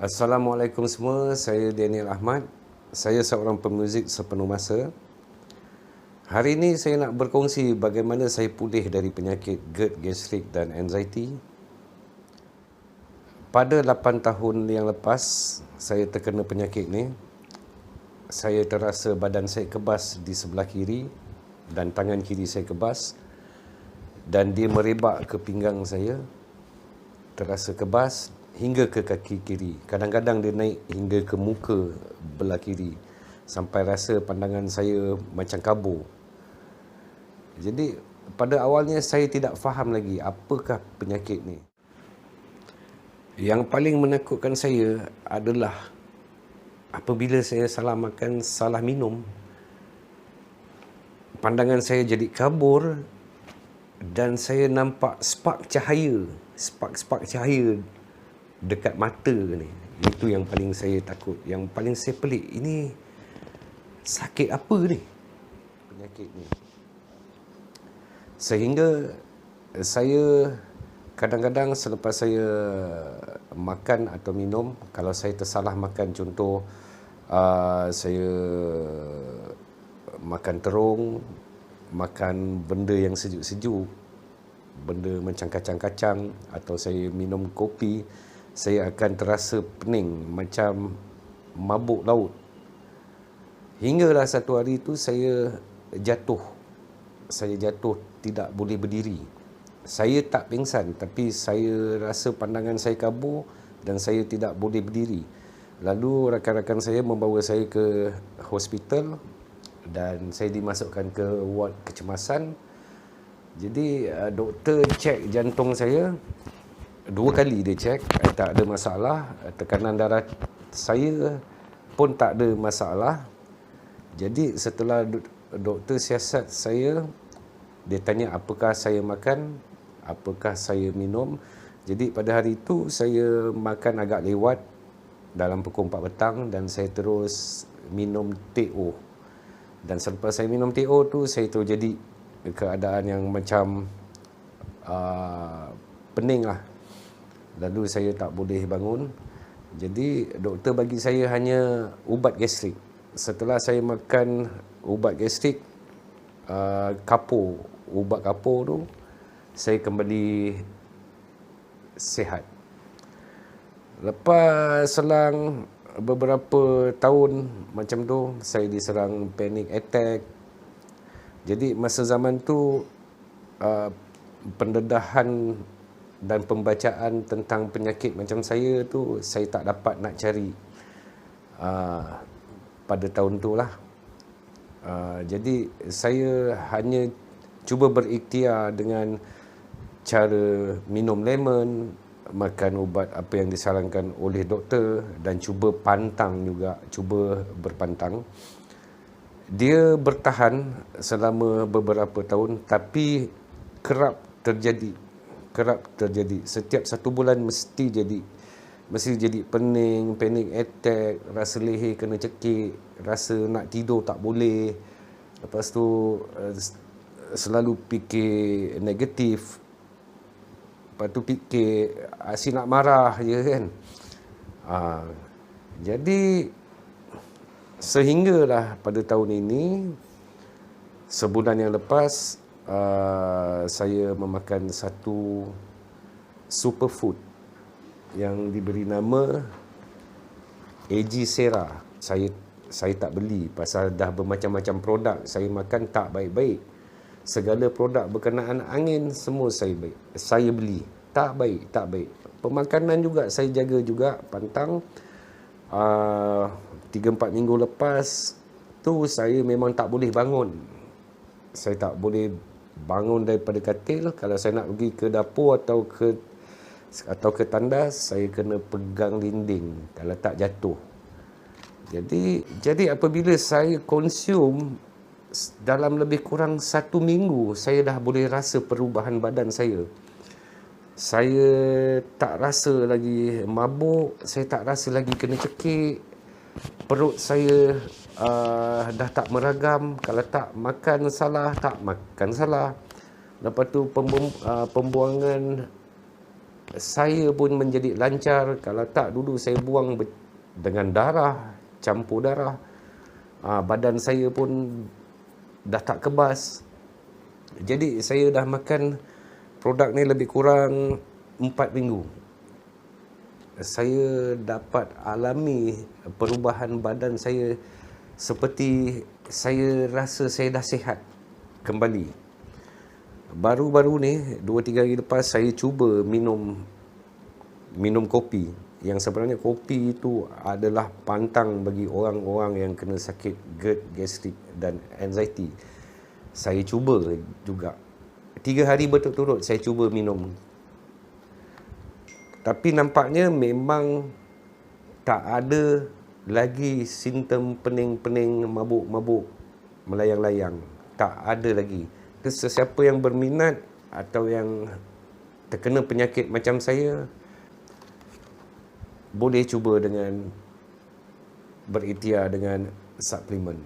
Assalamualaikum semua, saya Daniel Ahmad. Saya seorang pemuzik sepenuh masa. Hari ini saya nak berkongsi bagaimana saya pulih dari penyakit GERD, gastrik dan anxiety. Pada 8 tahun yang lepas, saya terkena penyakit ni. Saya terasa badan saya kebas di sebelah kiri dan tangan kiri saya kebas. Dan dia merebak ke pinggang saya. Terasa kebas hingga ke kaki kiri. Kadang-kadang dia naik hingga ke muka belah kiri. Sampai rasa pandangan saya macam kabur. Jadi pada awalnya saya tidak faham lagi apakah penyakit ni. Yang paling menakutkan saya adalah apabila saya salah makan, salah minum, pandangan saya jadi kabur dan saya nampak spark cahaya dekat mata ni. Itu yang paling saya takut. Yang paling saya pelik, ini sakit apa ni? Penyakit ni. Sehingga saya kadang-kadang selepas saya makan atau minum, kalau saya tersalah makan, contoh saya makan terung, makan benda yang sejuk-sejuk, benda macam kacang-kacang, atau saya minum kopi, saya akan terasa pening macam mabuk laut. Hinggalah satu hari itu saya jatuh tidak boleh berdiri. Saya tak pingsan, tapi saya rasa pandangan saya kabur dan saya tidak boleh berdiri. Lalu rakan-rakan saya membawa saya ke hospital dan saya dimasukkan ke ward kecemasan. Jadi doktor cek jantung saya 2 kali, dia cek, tak ada masalah. Tekanan darah saya pun tak ada masalah. Jadi setelah doktor siasat saya, dia tanya apakah saya makan, apakah saya minum. Jadi pada hari itu saya makan agak lewat dalam pukul 4 petang dan saya terus minum TO. Dan selepas saya minum TO tu, saya terjadi keadaan yang macam pening lah. Lalu saya tak boleh bangun. Jadi doktor bagi saya hanya ubat gastrik. Setelah saya makan ubat gastrik, ubat kapur tu, saya kembali sihat. Lepas selang beberapa tahun macam tu, saya diserang panic attack. Jadi masa zaman tu pendedahan dan pembacaan tentang penyakit macam saya tu, saya tak dapat nak cari pada tahun tu lah. Jadi saya hanya cuba berikhtiar dengan cara minum lemon, makan ubat apa yang disarankan oleh doktor, dan cuba berpantang. Dia bertahan selama beberapa tahun, tapi kerap terjadi. Setiap 1 bulan mesti jadi pening, panic attack, rasa leher kena cekik, rasa nak tidur tak boleh. Lepas tu selalu fikir negatif. Lepas tu fikir asyik nak marah je kan. Jadi sehinggalah pada tahun ini, sebulan yang lepas, saya memakan satu superfood yang diberi nama AG Sera. Saya tak beli pasal dah bermacam-macam produk saya makan tak baik-baik. Segala produk berkenaan angin semua saya beli. Tak baik. Pemakanan juga saya jaga juga, pantang. 3-4 minggu lepas tu saya memang tak boleh bangun. Saya tak boleh bangun daripada katil. Kalau saya nak pergi ke dapur atau ke tandas, saya kena pegang dinding kalau tak jatuh. Jadi apabila saya konsum dalam lebih kurang 1 minggu, saya dah boleh rasa perubahan badan saya. Saya tak rasa lagi mabuk, saya tak rasa lagi kena cekik. Perut saya dah tak meragam. Kalau tak makan salah. Lepas tu pembuangan saya pun menjadi lancar. Kalau tak, dulu saya buang dengan darah, campur darah. Badan saya pun dah tak kebas. Jadi saya dah makan produk ni lebih kurang 4 minggu. Saya dapat alami perubahan badan saya, seperti saya rasa saya dah sihat kembali. Baru-baru ni 2-3 hari lepas saya cuba minum kopi. Yang sebenarnya kopi itu adalah pantang bagi orang-orang yang kena sakit GERD, gastrik dan anxiety. Saya cuba juga. 3 hari berturut-turut saya cuba minum. Tapi nampaknya memang tak ada lagi simptom pening-pening, mabuk-mabuk, melayang-layang. Tak ada lagi. Sesiapa yang berminat atau yang terkena penyakit macam saya, boleh cuba dengan berikhtiar dengan suplemen.